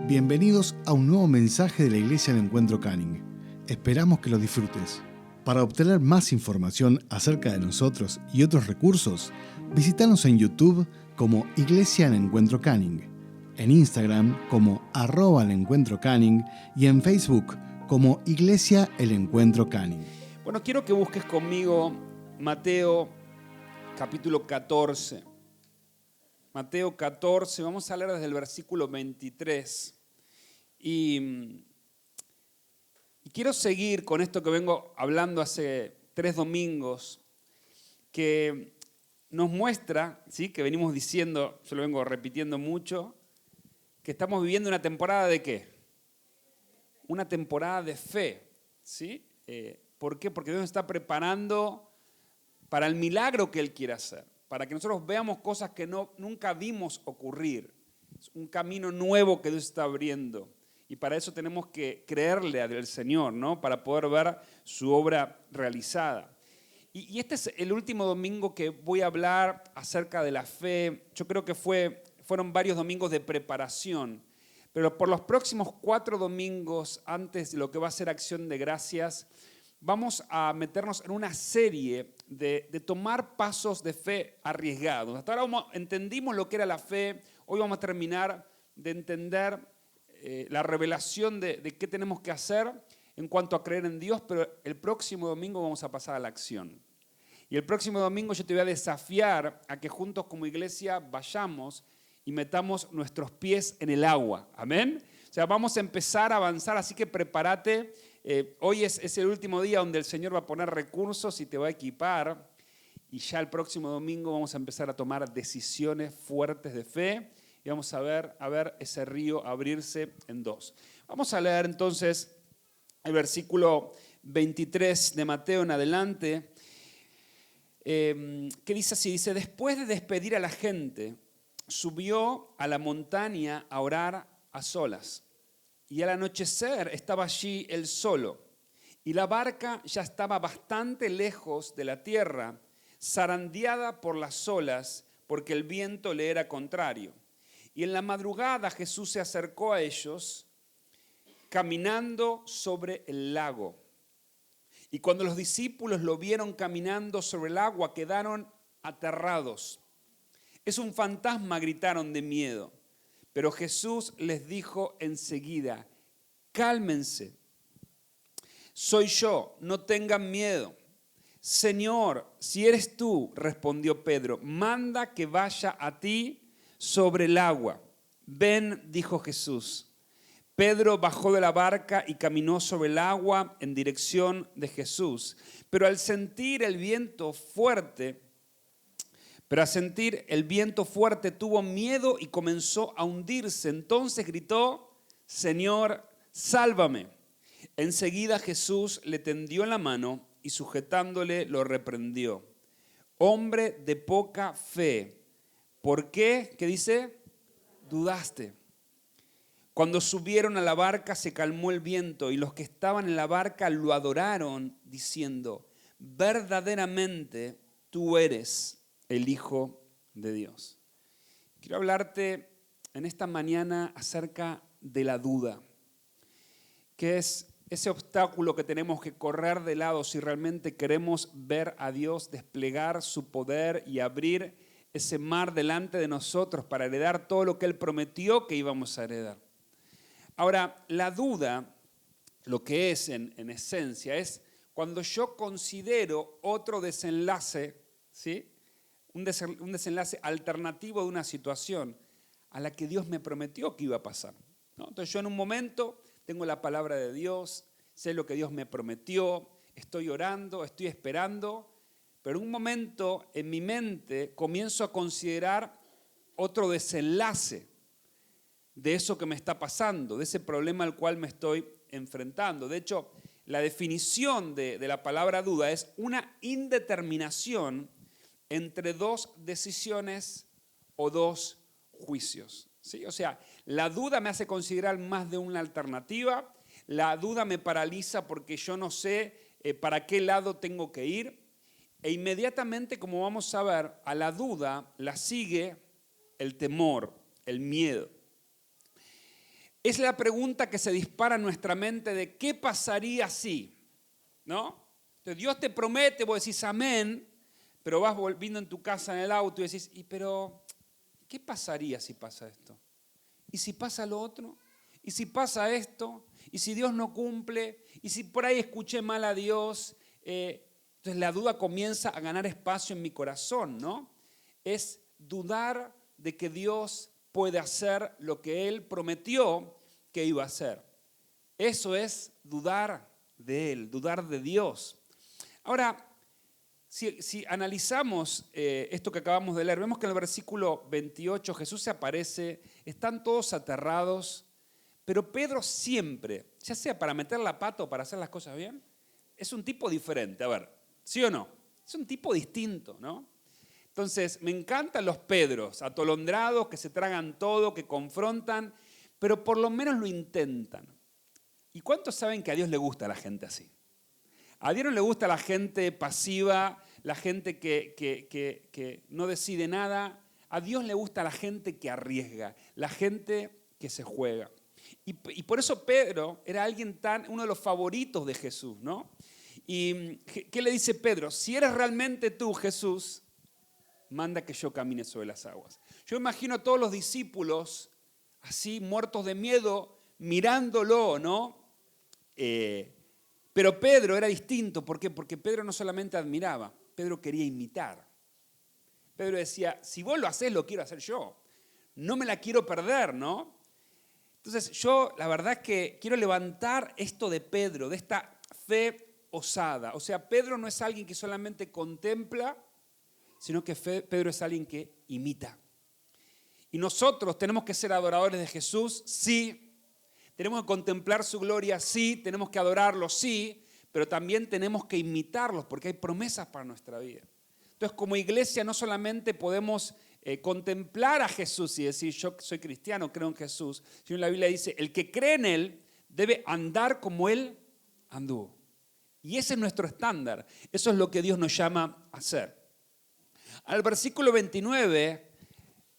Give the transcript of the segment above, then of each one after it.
Bienvenidos a un nuevo mensaje de la Iglesia del Encuentro Canning. Esperamos que lo disfrutes. Para obtener más información acerca de nosotros y otros recursos, visítanos en YouTube como Iglesia del Encuentro Canning, en Instagram como @elencuentrocanning y en Facebook como Iglesia El Encuentro Canning. Bueno, quiero que busques conmigo Mateo capítulo 14. Mateo 14, vamos a leer desde el versículo 23. Y quiero seguir con esto que vengo hablando hace 3 domingos, que nos muestra, ¿sí?, que venimos diciendo, yo lo vengo repitiendo mucho, que estamos viviendo una temporada ¿de qué? Una temporada de fe, ¿sí? ¿Por qué? Porque Dios nos está preparando para el milagro que Él quiere hacer, para que nosotros veamos cosas que nunca vimos ocurrir. Es un camino nuevo que Dios está abriendo. Y para eso tenemos que creerle al Señor, ¿no? Para poder ver su obra realizada. Y este es el último domingo que voy a hablar acerca de la fe. Yo creo que fueron varios domingos de preparación. Pero por los próximos 4 domingos, antes de lo que va a ser Acción de Gracias, vamos a meternos en una serie de tomar pasos de fe arriesgados. Hasta ahora entendimos lo que era la fe. Hoy vamos a terminar de entender la revelación de qué tenemos que hacer en cuanto a creer en Dios, pero el próximo domingo vamos a pasar a la acción. Y el próximo domingo yo te voy a desafiar a que juntos como iglesia vayamos y metamos nuestros pies en el agua. ¿Amén? O sea, vamos a empezar a avanzar, así que prepárate. Hoy es el último día donde el Señor va a poner recursos y te va a equipar. Y ya el próximo domingo vamos a empezar a tomar decisiones fuertes de fe. Y vamos a ver ese río abrirse en 2. Vamos a leer entonces el versículo 23 de Mateo en adelante, que dice así, dice, después de despedir a la gente, subió a la montaña a orar a solas. Y al anochecer estaba allí él solo, y la barca ya estaba bastante lejos de la tierra, zarandeada por las olas, porque el viento le era contrario. Y en la madrugada Jesús se acercó a ellos caminando sobre el lago. Y cuando los discípulos lo vieron caminando sobre el agua, quedaron aterrados. Es un fantasma, gritaron de miedo. Pero Jesús les dijo enseguida, cálmense, soy yo, no tengan miedo. Señor, si eres tú, respondió Pedro, manda que vaya a ti sobre el agua. Ven, dijo Jesús. Pedro bajó de la barca y caminó sobre el agua en dirección de Jesús. Pero al sentir el viento fuerte tuvo miedo y comenzó a hundirse. Entonces gritó, Señor, sálvame. Enseguida Jesús le tendió la mano y sujetándole lo reprendió. Hombre de poca fe, ¿por qué? ¿Qué dice? Dudaste. Cuando subieron a la barca se calmó el viento y los que estaban en la barca lo adoraron diciendo, verdaderamente tú eres el Hijo de Dios. Quiero hablarte en esta mañana acerca de la duda, que es ese obstáculo que tenemos que correr de lado si realmente queremos ver a Dios desplegar su poder y abrir ese mar delante de nosotros para heredar todo lo que Él prometió que íbamos a heredar. Ahora, la duda, lo que es en esencia, es cuando yo considero otro desenlace, ¿sí? Un desenlace alternativo de una situación a la que Dios me prometió que iba a pasar, ¿no? Entonces yo en un momento tengo la palabra de Dios, sé lo que Dios me prometió, estoy orando, estoy esperando, pero en un momento en mi mente comienzo a considerar otro desenlace de eso que me está pasando, de ese problema al cual me estoy enfrentando. De hecho, la definición de la palabra duda es una indeterminación entre 2 decisiones o 2 juicios, ¿sí? O sea, la duda me hace considerar más de una alternativa, la duda me paraliza porque yo no sé para qué lado tengo que ir, e inmediatamente, como vamos a ver, a la duda la sigue el temor, el miedo. Es la pregunta que se dispara en nuestra mente de ¿qué pasaría si? ¿No? Entonces Dios te promete, vos decís amén, pero vas volviendo en tu casa en el auto y decís, pero ¿qué pasaría si pasa esto? ¿Y si pasa lo otro? ¿Y si pasa esto? ¿Y si Dios no cumple? ¿Y si por ahí escuché mal a Dios? Entonces la duda comienza a ganar espacio en mi corazón, ¿no? Es dudar de que Dios puede hacer lo que Él prometió que iba a hacer. Eso es dudar de Él, dudar de Dios. Ahora, si analizamos esto que acabamos de leer, vemos que en el versículo 28 Jesús se aparece, están todos aterrados, pero Pedro siempre, ya sea para meter la pata o para hacer las cosas bien, es un tipo diferente. A ver, ¿sí o no? Es un tipo distinto, ¿no? Entonces, me encantan los Pedros, atolondrados, que se tragan todo, que confrontan, pero por lo menos lo intentan. ¿Y cuántos saben que a Dios le gusta la gente así? A Dios no le gusta la gente pasiva, la gente que no decide nada. A Dios le gusta la gente que arriesga, la gente que se juega. Y por eso Pedro era uno de los favoritos de Jesús, ¿no? ¿Y qué le dice Pedro? Si eres realmente tú, Jesús, manda que yo camine sobre las aguas. Yo imagino a todos los discípulos así muertos de miedo, mirándolo, ¿no? Pero Pedro era distinto. ¿Por qué? Porque Pedro no solamente admiraba, Pedro quería imitar. Pedro decía, si vos lo hacés, lo quiero hacer yo. No me la quiero perder, ¿no? Entonces yo, la verdad es que quiero levantar esto de Pedro, de esta fe osada. O sea, Pedro no es alguien que solamente contempla, sino que Pedro es alguien que imita. Y nosotros tenemos que ser adoradores de Jesús, sí. Tenemos que contemplar su gloria, sí. Tenemos que adorarlo, sí. Pero también tenemos que imitarlos porque hay promesas para nuestra vida. Entonces, como iglesia no solamente podemos contemplar a Jesús y decir, yo soy cristiano, creo en Jesús, sino la Biblia dice, el que cree en Él debe andar como Él anduvo. Y ese es nuestro estándar. Eso es lo que Dios nos llama a hacer. Al versículo 29,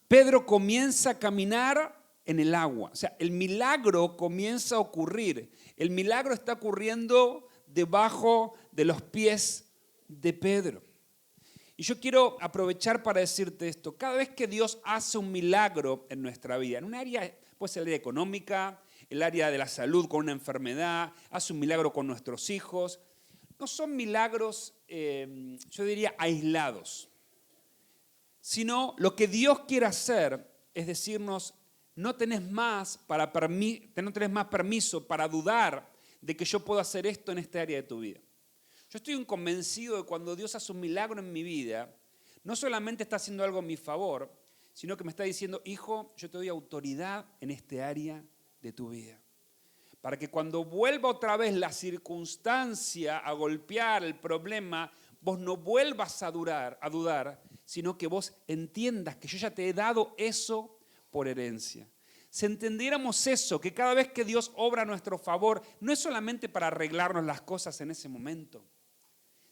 Pedro comienza a caminar en el agua. O sea, el milagro comienza a ocurrir. El milagro está ocurriendo debajo de los pies de Pedro. Y yo quiero aprovechar para decirte esto. Cada vez que Dios hace un milagro en nuestra vida, en un área, puede ser el área económica, el área de la salud con una enfermedad, hace un milagro con nuestros hijos, no son milagros, yo diría, aislados. Sino lo que Dios quiere hacer es decirnos, no tenés más permiso para dudar de que yo puedo hacer esto en esta área de tu vida. Yo estoy convencido de que cuando Dios hace un milagro en mi vida, no solamente está haciendo algo en mi favor, sino que me está diciendo, hijo, yo te doy autoridad en este área de tu vida. Para que cuando vuelva otra vez la circunstancia a golpear el problema, vos no vuelvas a dudar, sino que vos entiendas que yo ya te he dado eso por herencia. Si entendiéramos eso, que cada vez que Dios obra a nuestro favor, no es solamente para arreglarnos las cosas en ese momento,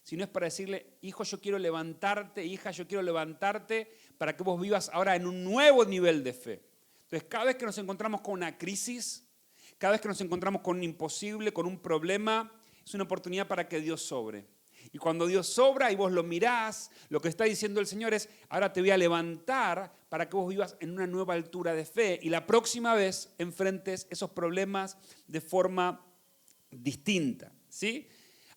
sino es para decirle, hijo, yo quiero levantarte, hija, yo quiero levantarte para que vos vivas ahora en un nuevo nivel de fe. Entonces, cada vez que nos encontramos con una crisis, cada vez que nos encontramos con un imposible, con un problema, es una oportunidad para que Dios sobre. Y cuando Dios sobra y vos lo mirás, lo que está diciendo el Señor es, ahora te voy a levantar para que vos vivas en una nueva altura de fe y la próxima vez enfrentes esos problemas de forma distinta, ¿sí?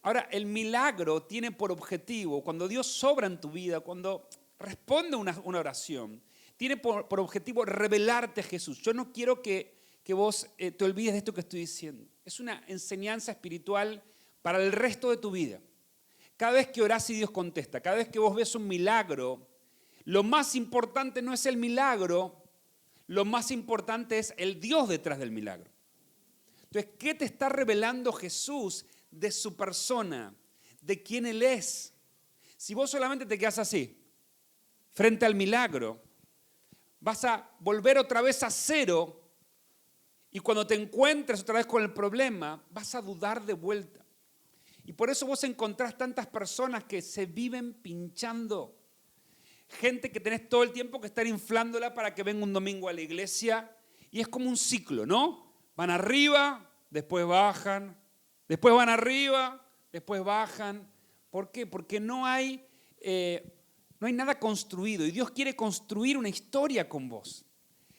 Ahora, el milagro tiene por objetivo, cuando Dios sobra en tu vida, cuando responde una oración, tiene por objetivo revelarte a Jesús. Yo no quiero que vos te olvides de esto que estoy diciendo. Es una enseñanza espiritual para el resto de tu vida. Cada vez que orás y Dios contesta, cada vez que vos ves un milagro, lo más importante no es el milagro, lo más importante es el Dios detrás del milagro. Entonces, ¿qué te está revelando Jesús de su persona, de quién Él es? Si vos solamente te quedás así, frente al milagro, vas a volver otra vez a cero y cuando te encuentres otra vez con el problema, vas a dudar de vuelta. Y por eso vos encontrás tantas personas que se viven pinchando. gente que tenés todo el tiempo que estar inflándola para que venga un domingo a la iglesia. Y es como un ciclo, ¿no? Van arriba, después bajan, después van arriba, después bajan. ¿Por qué? Porque no hay nada construido y Dios quiere construir una historia con vos.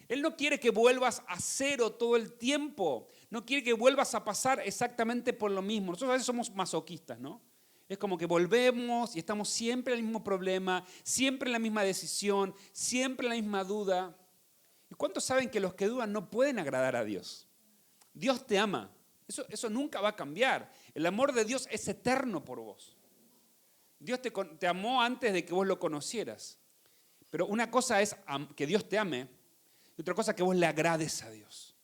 Él no quiere que vuelvas a cero todo el tiempo, no quiere que vuelvas a pasar exactamente por lo mismo. Nosotros a veces somos masoquistas, ¿no? Es como que volvemos y estamos siempre en el mismo problema, siempre en la misma decisión, siempre en la misma duda. ¿Y cuántos saben que los que dudan no pueden agradar a Dios? Dios te ama, eso nunca va a cambiar. El amor de Dios es eterno por vos. Dios te amó antes de que vos lo conocieras. Pero una cosa es que Dios te ame y otra cosa que vos le agrades a Dios.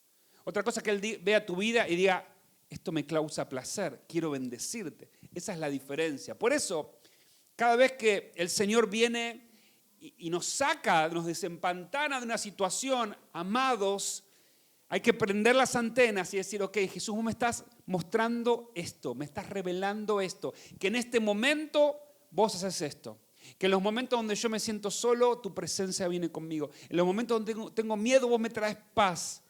Otra cosa que Él vea tu vida y diga, esto me causa placer, quiero bendecirte. Esa es la diferencia. Por eso, cada vez que el Señor viene y nos saca, nos desempantana de una situación, amados, hay que prender las antenas y decir, ok, Jesús, vos me estás mostrando esto, me estás revelando esto, que en este momento vos haces esto, que en los momentos donde yo me siento solo, tu presencia viene conmigo, en los momentos donde tengo miedo, vos me traes paz,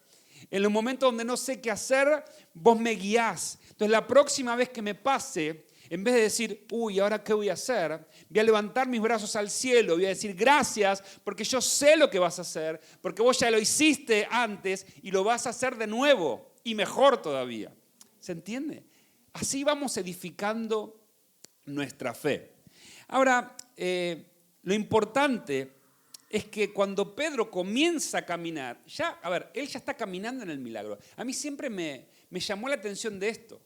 en los momentos donde no sé qué hacer, vos me guiás. Entonces la próxima vez que me pase, en vez de decir, uy, ¿ahora qué voy a hacer? Voy a levantar mis brazos al cielo, voy a decir gracias porque yo sé lo que vas a hacer, porque vos ya lo hiciste antes y lo vas a hacer de nuevo y mejor todavía. ¿Se entiende? Así vamos edificando nuestra fe. Ahora, lo importante es que cuando Pedro comienza a caminar, él ya está caminando en el milagro. A mí siempre me llamó la atención de esto.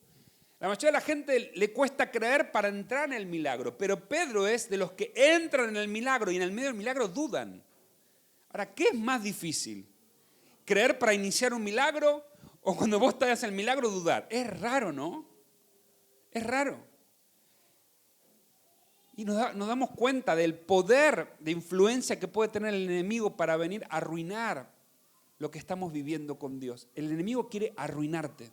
La mayoría de la gente le cuesta creer para entrar en el milagro, pero Pedro es de los que entran en el milagro y en el medio del milagro dudan. Ahora, ¿qué es más difícil? ¿Creer para iniciar un milagro o cuando vos estás en el milagro dudar? Es raro, ¿no? Es raro. Y nos damos cuenta del poder de influencia que puede tener el enemigo para venir a arruinar lo que estamos viviendo con Dios. El enemigo quiere arruinarte.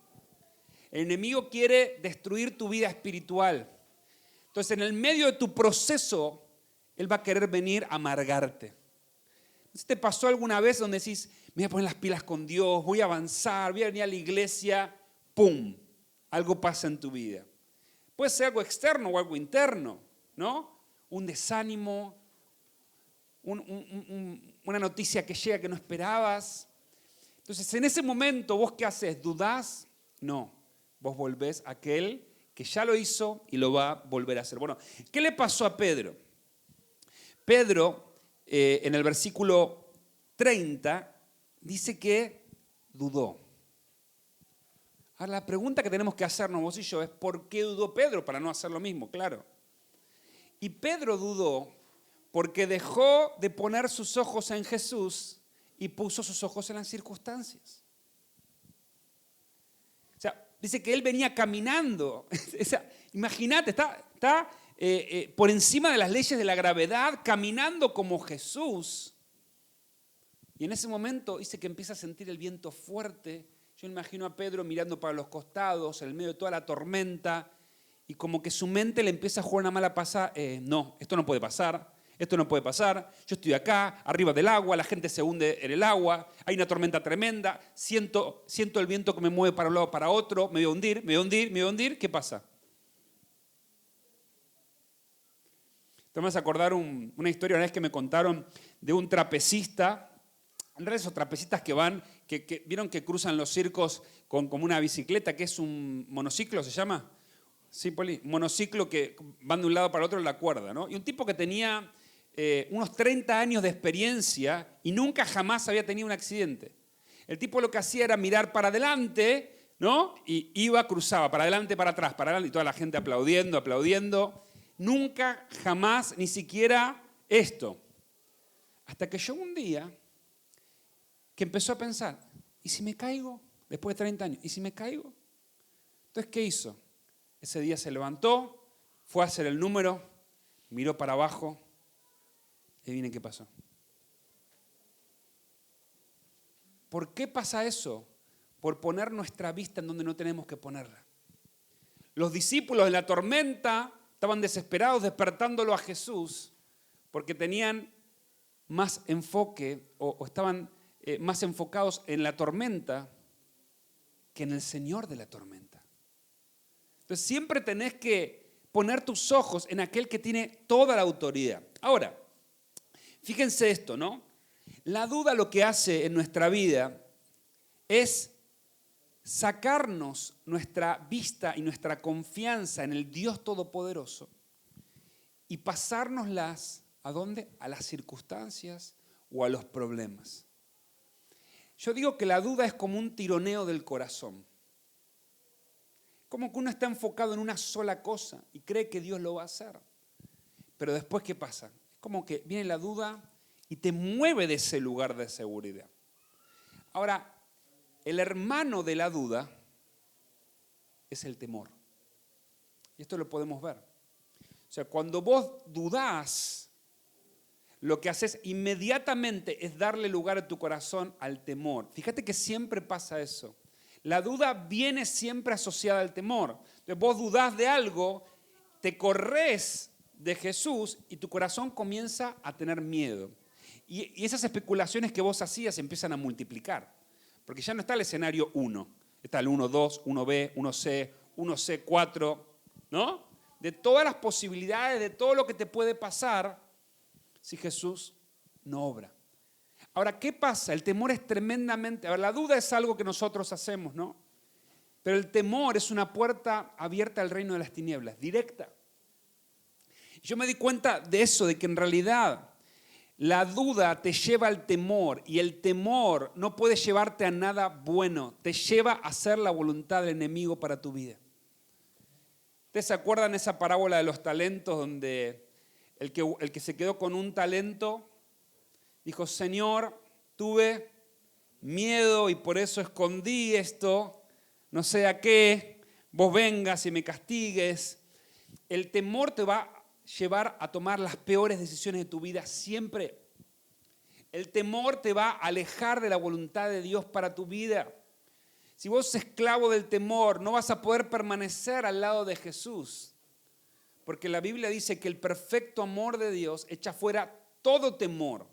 El enemigo quiere destruir tu vida espiritual. Entonces, en el medio de tu proceso, él va a querer venir a amargarte. ¿Te pasó alguna vez donde decís, me voy a poner las pilas con Dios, voy a avanzar, voy a venir a la iglesia, ¡pum! Algo pasa en tu vida. Puede ser algo externo o algo interno, ¿no? Un desánimo, una noticia que llega que no esperabas. Entonces, en ese momento, ¿vos qué haces? ¿Dudás? No. Vos volvés a aquel que ya lo hizo y lo va a volver a hacer. Bueno, ¿qué le pasó a Pedro? Pedro, en el versículo 30, dice que dudó. Ahora, la pregunta que tenemos que hacernos vos y yo es, ¿por qué dudó Pedro para no hacer lo mismo? Claro. Y Pedro dudó porque dejó de poner sus ojos en Jesús y puso sus ojos en las circunstancias. O sea, dice que él venía caminando. Imagínate, está por encima de las leyes de la gravedad, caminando como Jesús. Y en ese momento dice que empieza a sentir el viento fuerte. Yo imagino a Pedro mirando para los costados, en el medio de toda la tormenta, y como que su mente le empieza a jugar una mala pasada. No, esto no puede pasar. Esto no puede pasar, yo estoy acá, arriba del agua, la gente se hunde en el agua, hay una tormenta tremenda, siento el viento que me mueve para un lado para otro, me voy a hundir, me voy a hundir, me voy a hundir, ¿qué pasa? Te vas a acordar una historia una vez que me contaron de un trapecista, en realidad esos trapecistas que van, que vieron que cruzan los circos con como una bicicleta, que es un monociclo, ¿se llama? Sí, Poli, un monociclo que van de un lado para el otro en la cuerda, ¿no? Y un tipo que tenía unos 30 años de experiencia y nunca jamás había tenido un accidente. El tipo lo que hacía era mirar para adelante, ¿no? Y cruzaba para adelante, para atrás, para adelante, y toda la gente aplaudiendo. Nunca, jamás, ni siquiera esto. Hasta que llegó un día que empezó a pensar, ¿y si me caigo? Después de 30 años, ¿y si me caigo? Entonces, ¿qué hizo? Ese día se levantó, fue a hacer el número, miró para abajo, y adivinen qué pasó. ¿Por qué pasa eso? Por poner nuestra vista en donde no tenemos que ponerla. Los discípulos en la tormenta estaban desesperados despertándolo a Jesús porque tenían más enfoque o estaban más enfocados en la tormenta que en el Señor de la tormenta. Entonces siempre tenés que poner tus ojos en aquel que tiene toda la autoridad. Ahora, fíjense esto, ¿no? La duda lo que hace en nuestra vida es sacarnos nuestra vista y nuestra confianza en el Dios Todopoderoso y pasárnoslas, ¿a dónde? A las circunstancias o a los problemas. Yo digo que la duda es como un tironeo del corazón. Como que uno está enfocado en una sola cosa y cree que Dios lo va a hacer. Pero después, ¿qué pasa? Es como que viene la duda y te mueve de ese lugar de seguridad. Ahora, el hermano de la duda es el temor. Y esto lo podemos ver. O sea, cuando vos dudás, lo que haces inmediatamente es darle lugar a tu corazón al temor. Fíjate que siempre pasa eso. La duda viene siempre asociada al temor. Entonces vos dudás de algo, te corres de Jesús y tu corazón comienza a tener miedo. Y esas especulaciones que vos hacías empiezan a multiplicar. Porque ya no está el escenario 1. Está el 1, 2, 1B, 1C, 1C, 4, ¿no? De todas las posibilidades, de todo lo que te puede pasar si Jesús no obra. Ahora, ¿qué pasa? El temor es tremendamente... A ver, la duda es algo que nosotros hacemos, ¿no? Pero el temor es una puerta abierta al reino de las tinieblas, directa. Yo me di cuenta de eso, de que en realidad la duda te lleva al temor y el temor no puede llevarte a nada bueno, te lleva a hacer la voluntad del enemigo para tu vida. ¿Ustedes se acuerdan esa parábola de los talentos donde el que se quedó con un talento dijo, Señor, tuve miedo y por eso escondí esto, no sé a qué, vos vengas y me castigues? El temor te va a llevar a tomar las peores decisiones de tu vida siempre. El temor te va a alejar de la voluntad de Dios para tu vida. Si vos sos esclavo del temor, no vas a poder permanecer al lado de Jesús. Porque la Biblia dice que el perfecto amor de Dios echa fuera todo temor.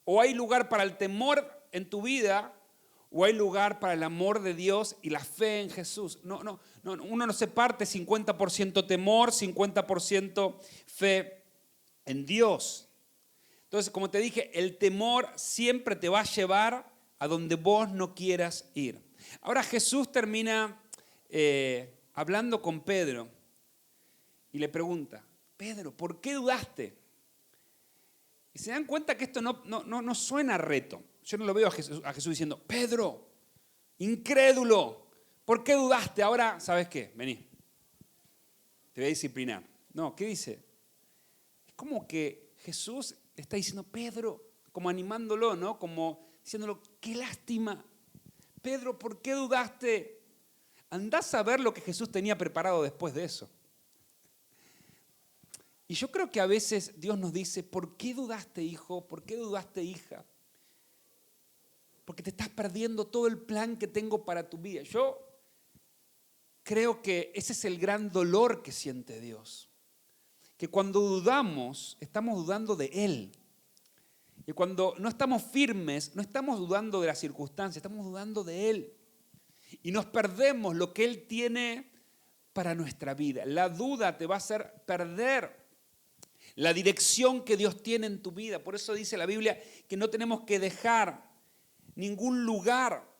O hay lugar para el temor en tu vida, o hay lugar para el amor de Dios y la fe en Jesús. No, uno no se parte 50% temor, 50% fe en Dios. Entonces, como te dije, el temor siempre te va a llevar a donde vos no quieras ir. Ahora Jesús termina hablando con Pedro y le pregunta, Pedro, ¿por qué dudaste? Y se dan cuenta que esto no suena a reto. Yo no lo veo a Jesús diciendo, Pedro, incrédulo, ¿por qué dudaste? Ahora, ¿sabes qué? Vení, te voy a disciplinar. No, ¿qué dice? Es como que Jesús le está diciendo, Pedro, como animándolo, ¿no? Como diciéndolo, qué lástima. Pedro, ¿por qué dudaste? Andás a ver lo que Jesús tenía preparado después de eso. Y yo creo que a veces Dios nos dice, ¿por qué dudaste, hijo? ¿Por qué dudaste, hija? Porque te estás perdiendo todo el plan que tengo para tu vida. Yo creo que ese es el gran dolor que siente Dios. Que cuando dudamos, estamos dudando de Él. Y cuando no estamos firmes, no estamos dudando de las circunstancias, estamos dudando de Él. Y nos perdemos lo que Él tiene para nuestra vida. La duda te va a hacer perder la dirección que Dios tiene en tu vida. Por eso dice la Biblia que no tenemos que dejar ningún lugar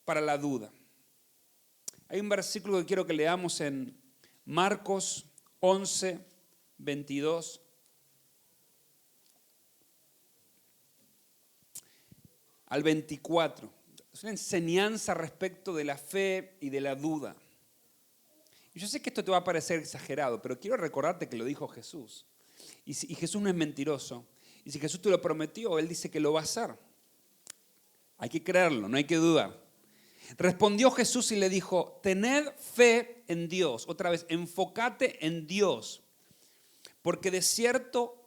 para la duda. Hay un versículo que quiero que leamos en Marcos 11, 22. Al 24. Es una enseñanza respecto de la fe y de la duda. Y yo sé que esto te va a parecer exagerado, pero quiero recordarte que lo dijo Jesús. Y Jesús no es mentiroso. Y si Jesús te lo prometió, Él dice que lo va a hacer. Hay que creerlo, no hay que dudar. Respondió Jesús y le dijo, tened fe en Dios. Otra vez, enfócate en Dios. Porque de cierto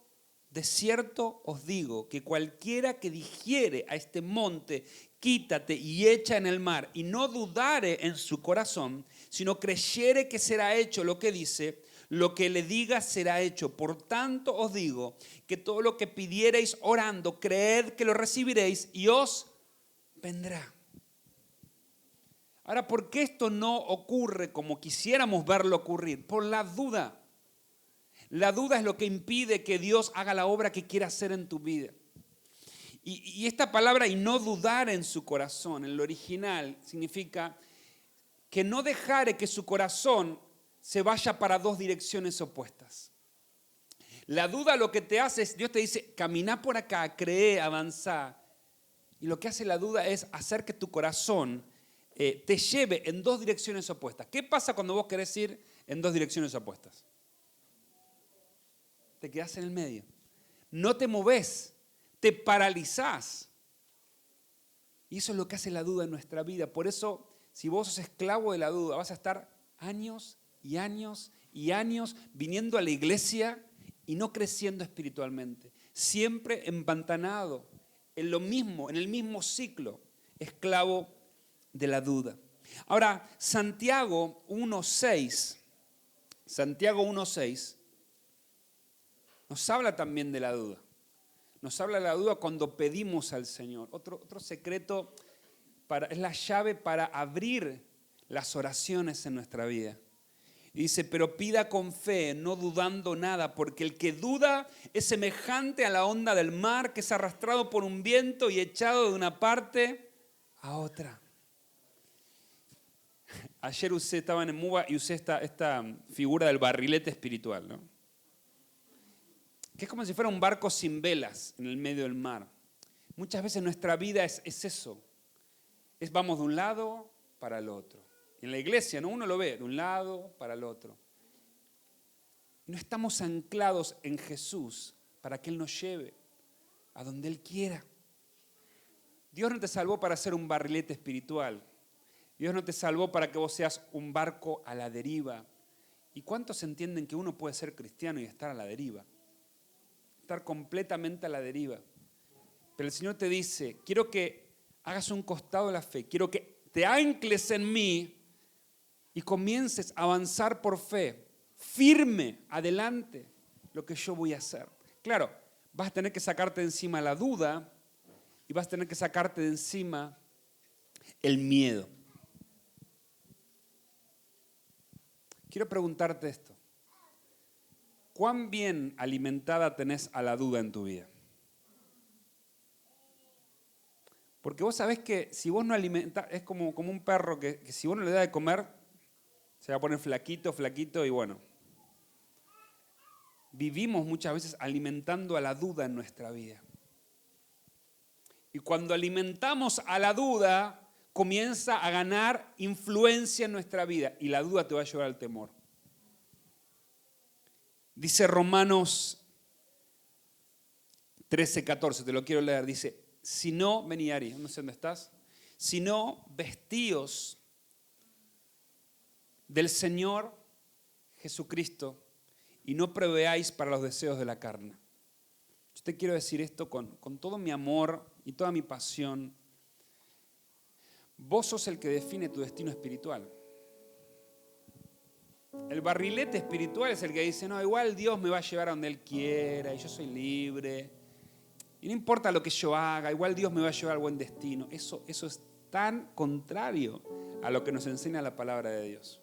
os digo que cualquiera que dijere a este monte, quítate y echa en el mar, y no dudare en su corazón, sino creyere que será hecho lo que dice, lo que le diga será hecho. Por tanto os digo que todo lo que pidiereis orando, creed que lo recibiréis y os vendrá. Ahora, ¿por qué esto no ocurre como quisiéramos verlo ocurrir? Por la duda. La duda es lo que impide que Dios haga la obra que quiere hacer en tu vida. Y esta palabra, y no dudar en su corazón, en lo original, significa que no dejare que su corazón se vaya para dos direcciones opuestas. La duda lo que te hace es, Dios te dice, caminá por acá, cree, avanzá. Y lo que hace la duda es hacer que tu corazón te lleve en dos direcciones opuestas. ¿Qué pasa cuando vos querés ir en dos direcciones opuestas? Te quedás en el medio. No te movés, te paralizás. Y eso es lo que hace la duda en nuestra vida. Por eso, si vos sos esclavo de la duda, vas a estar años y años y años viniendo a la iglesia y no creciendo espiritualmente. Siempre empantanado en lo mismo, en el mismo ciclo, esclavo de la duda. Ahora, Santiago 1:6 nos habla también de la duda. Nos habla de la duda cuando pedimos al Señor. Otro secreto es la llave para abrir las oraciones en nuestra vida. Y dice, pero pida con fe, no dudando nada, porque el que duda es semejante a la onda del mar que es arrastrado por un viento y echado de una parte a otra. Ayer estaba en Muba y usé esta figura del barrilete espiritual, ¿no? Que es como si fuera un barco sin velas en el medio del mar. Muchas veces nuestra vida es eso. Vamos de un lado para el otro. En la iglesia, ¿no? Uno lo ve de un lado para el otro. No estamos anclados en Jesús para que Él nos lleve a donde Él quiera. Dios no te salvó para ser un barrilete espiritual. Dios no te salvó para que vos seas un barco a la deriva. ¿Y cuántos entienden que uno puede ser cristiano y estar a la deriva? Estar completamente a la deriva. Pero el Señor te dice, quiero que hagas un costado de la fe, quiero que te ancles en mí y comiences a avanzar por fe, firme, adelante, lo que yo voy a hacer. Claro, vas a tener que sacarte de encima la duda y vas a tener que sacarte de encima el miedo. Quiero preguntarte esto. ¿Cuán bien alimentada tenés a la duda en tu vida? Porque vos sabés que si vos no alimentás, es como un perro que si vos no le das de comer, se va a poner flaquito, flaquito y bueno. Vivimos muchas veces alimentando a la duda en nuestra vida. Y cuando alimentamos a la duda, comienza a ganar influencia en nuestra vida y la duda te va a llevar al temor. Dice Romanos 13:14, te lo quiero leer, dice, si no, vení Ari, no sé dónde estás, si no, vestíos del Señor Jesucristo y no proveáis para los deseos de la carne. Yo te quiero decir esto con todo mi amor y toda mi pasión. Vos sos el que define tu destino espiritual. El barrilete espiritual es el que dice, no, igual Dios me va a llevar a donde Él quiera y yo soy libre. Y no importa lo que yo haga, igual Dios me va a llevar al buen destino. Eso es tan contrario a lo que nos enseña la palabra de Dios.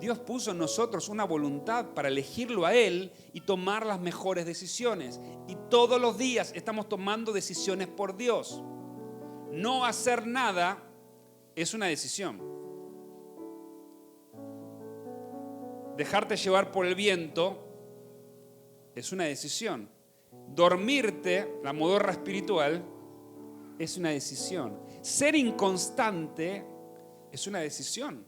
Dios puso en nosotros una voluntad para elegirlo a Él y tomar las mejores decisiones. Y todos los días estamos tomando decisiones por Dios. No hacer nada es una decisión. Dejarte llevar por el viento es una decisión. Dormirte, la modorra espiritual, es una decisión. Ser inconstante es una decisión.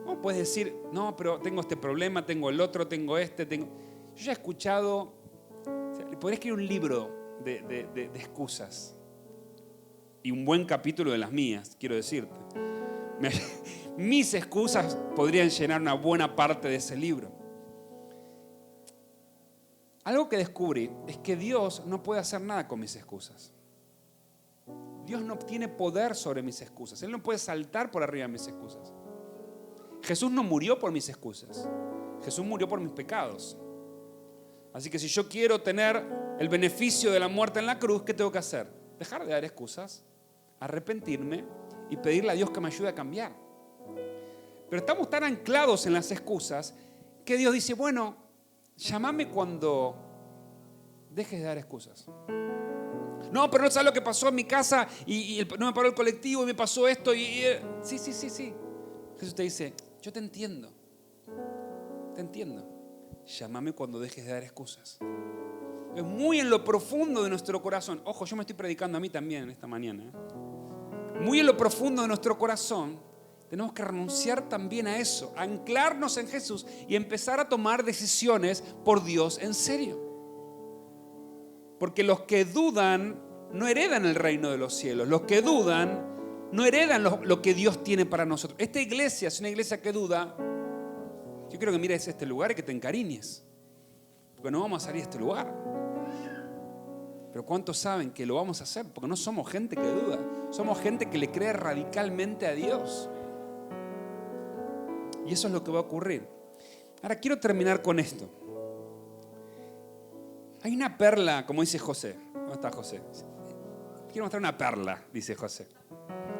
No puedes decir, no, pero tengo este problema, tengo el otro, tengo este, tengo... Yo ya he escuchado, podría escribir un libro de excusas. Y un buen capítulo de las mías, quiero decirte. Mis excusas podrían llenar una buena parte de ese libro. Algo que descubrí es que Dios no puede hacer nada con mis excusas. Dios no tiene poder sobre mis excusas. Él no puede saltar por arriba de mis excusas. Jesús no murió por mis excusas. Jesús murió por mis pecados. Así que si yo quiero tener el beneficio de la muerte en la cruz, ¿qué tengo que hacer? Dejar de dar excusas, arrepentirme y pedirle a Dios que me ayude a cambiar. Pero estamos tan anclados en las excusas que Dios dice, bueno, llámame cuando dejes de dar excusas. No, pero no sabes lo que pasó en mi casa y no me paró el colectivo y me pasó esto. Sí. Jesús te dice, yo te entiendo. Te entiendo. Llámame cuando dejes de dar excusas. Es muy en lo profundo de nuestro corazón. Ojo, yo me estoy predicando a mí también esta mañana. Muy en lo profundo de nuestro corazón tenemos que renunciar también a eso, a anclarnos en Jesús y empezar a tomar decisiones por Dios en serio. Porque los que dudan no heredan el reino de los cielos. Los que dudan no heredan lo que Dios tiene para nosotros. Esta iglesia es una iglesia que duda. Yo quiero que mires este lugar y que te encariñes. Porque no vamos a salir de este lugar. Pero ¿cuántos saben que lo vamos a hacer? Porque no somos gente que duda. Somos gente que le cree radicalmente a Dios. Y eso es lo que va a ocurrir. Ahora quiero terminar con esto. Hay una perla, como dice José. ¿Dónde está José? Quiero mostrar una perla, dice José.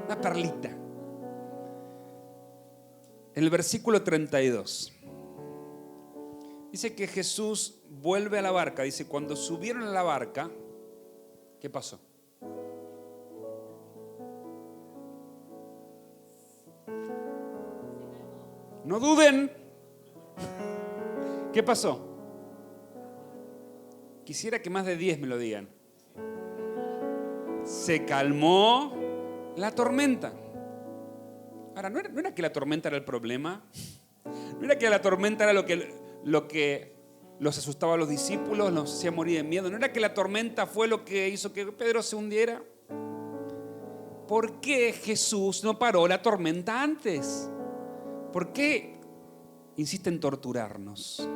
Una perlita. En el versículo 32. Dice que Jesús vuelve a la barca. Dice, cuando subieron a la barca, ¿qué pasó? No duden. ¿Qué pasó? Quisiera que más de 10 me lo digan. Se calmó la tormenta. Ahora, ¿no era que la tormenta era el problema? ¿No era que la tormenta era lo que los asustaba a los discípulos, los hacía morir de miedo? ¿No era que la tormenta fue lo que hizo que Pedro se hundiera? ¿Por qué Jesús no paró la tormenta antes? ¿Por qué insiste en torturarnos?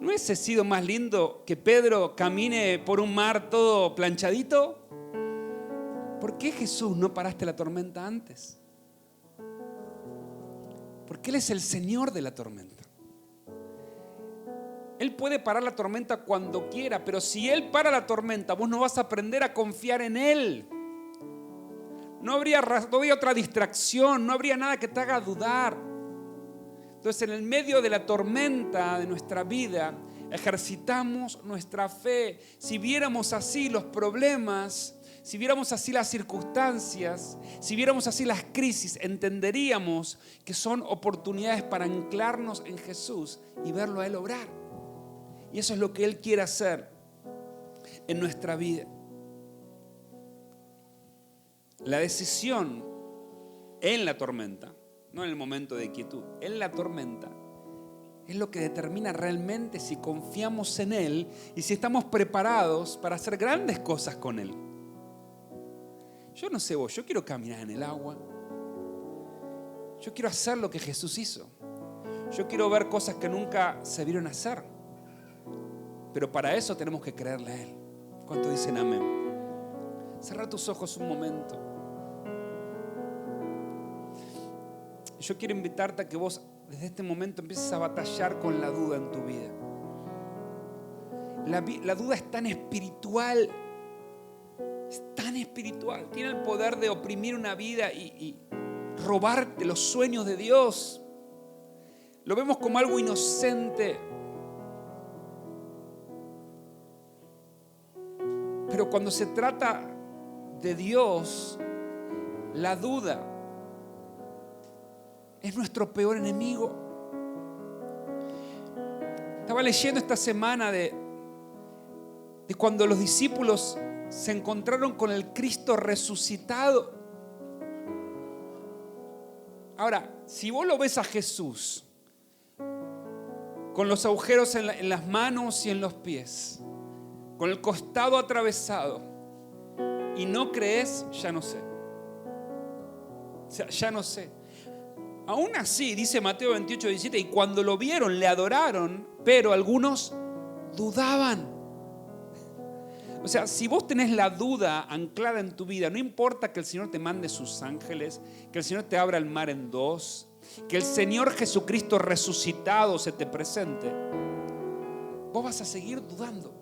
¿No hubiese sido más lindo que Pedro camine por un mar todo planchadito? ¿Por qué Jesús no paraste la tormenta antes? Porque Él es el Señor de la tormenta. Él puede parar la tormenta cuando quiera, pero si Él para la tormenta, vos no vas a aprender a confiar en Él. No habría otra distracción, no habría nada que te haga dudar. Entonces, en el medio de la tormenta de nuestra vida, ejercitamos nuestra fe. Si viéramos así los problemas, si viéramos así las circunstancias, si viéramos así las crisis, entenderíamos que son oportunidades para anclarnos en Jesús y verlo a Él obrar. Y eso es lo que Él quiere hacer en nuestra vida. La decisión en la tormenta, no en el momento de quietud, en la tormenta, es lo que determina realmente si confiamos en Él y si estamos preparados para hacer grandes cosas con Él. Yo no sé vos, yo quiero caminar en el agua. Yo quiero hacer lo que Jesús hizo. Yo quiero ver cosas que nunca se vieron hacer. Pero para eso tenemos que creerle a Él. ¿Cuántos dicen amén? Cerra tus ojos un momento. Yo quiero invitarte a que vos desde este momento empieces a batallar con la duda en tu vida. La duda es tan espiritual. Es tan espiritual. Tiene el poder de oprimir una vida y robarte los sueños de Dios. Lo vemos como algo inocente. Pero cuando se trata de Dios, la duda es nuestro peor enemigo. Estaba leyendo esta semana de cuando los discípulos se encontraron con el Cristo resucitado. Ahora, si vos lo ves a Jesús con los agujeros en las manos y en los pies, con el costado atravesado, y no crees, ya no sé. O sea, ya no sé. Aún así, dice Mateo 28, 17, y cuando lo vieron, le adoraron, pero algunos dudaban. O sea, si vos tenés la duda anclada en tu vida, no importa que el Señor te mande sus ángeles, que el Señor te abra el mar en dos, que el Señor Jesucristo resucitado se te presente, vos vas a seguir dudando.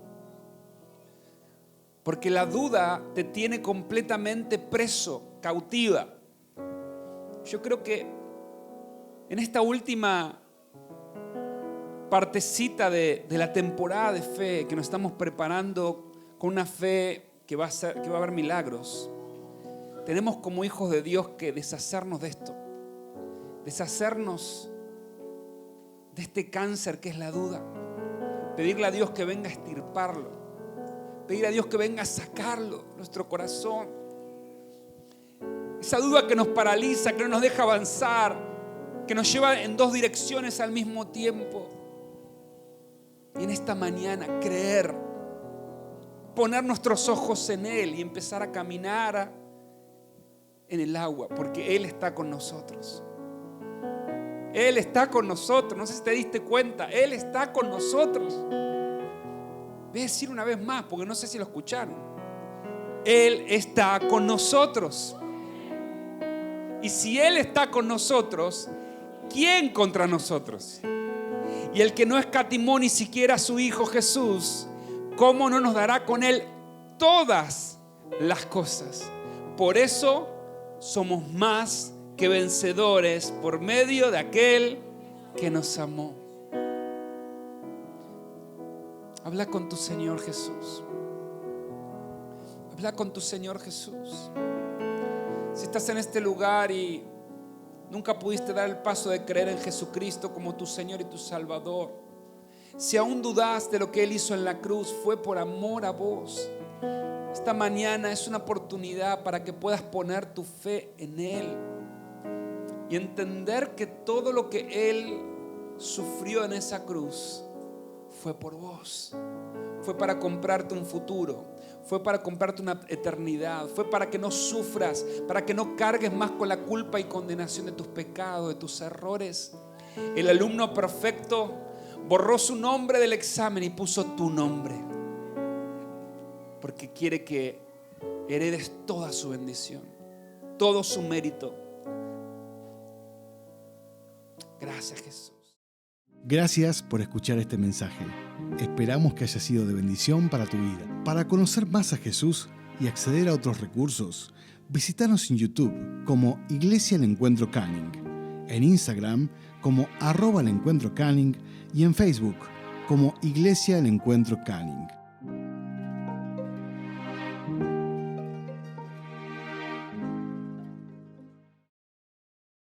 Porque la duda te tiene completamente preso, cautiva. Yo creo que en esta última partecita de la temporada de fe que nos estamos preparando con una fe que va a haber milagros, tenemos como hijos de Dios que deshacernos de esto, deshacernos de este cáncer que es la duda, pedirle a Dios que venga a extirparlo, pedir a Dios que venga a sacarlo de nuestro corazón. Esa duda que nos paraliza, que no nos deja avanzar, que nos lleva en dos direcciones al mismo tiempo. Y en esta mañana creer, poner nuestros ojos en Él y empezar a caminar en el agua, porque Él está con nosotros. Él está con nosotros. No sé si te diste cuenta, Él está con nosotros. Voy a decir una vez más, porque no sé si lo escucharon. Él está con nosotros. Y si Él está con nosotros, ¿quién contra nosotros? Y el que no escatimó ni siquiera a su Hijo Jesús, ¿cómo no nos dará con Él todas las cosas? Por eso somos más que vencedores por medio de aquel que nos amó. Habla con tu Señor Jesús. Habla con tu Señor Jesús. Si estás en este lugar y nunca pudiste dar el paso de creer en Jesucristo como tu Señor y tu Salvador, si aún dudas de lo que Él hizo en la cruz, fue por amor a vos. Esta mañana es una oportunidad para que puedas poner tu fe en Él y entender que todo lo que Él sufrió en esa cruz fue por vos. Fue para comprarte un futuro, fue para comprarte una eternidad, fue para que no sufras, para que no cargues más con la culpa y condenación de tus pecados, de tus errores. El alumno perfecto borró su nombre del examen y puso tu nombre, porque quiere que heredes toda su bendición, todo su mérito. Gracias, Jesús. Gracias por escuchar este mensaje. Esperamos que haya sido de bendición para tu vida. Para conocer más a Jesús y acceder a otros recursos, visítanos en YouTube como Iglesia El Encuentro Canning, en Instagram como @El Encuentro Canning y en Facebook como Iglesia El Encuentro Canning.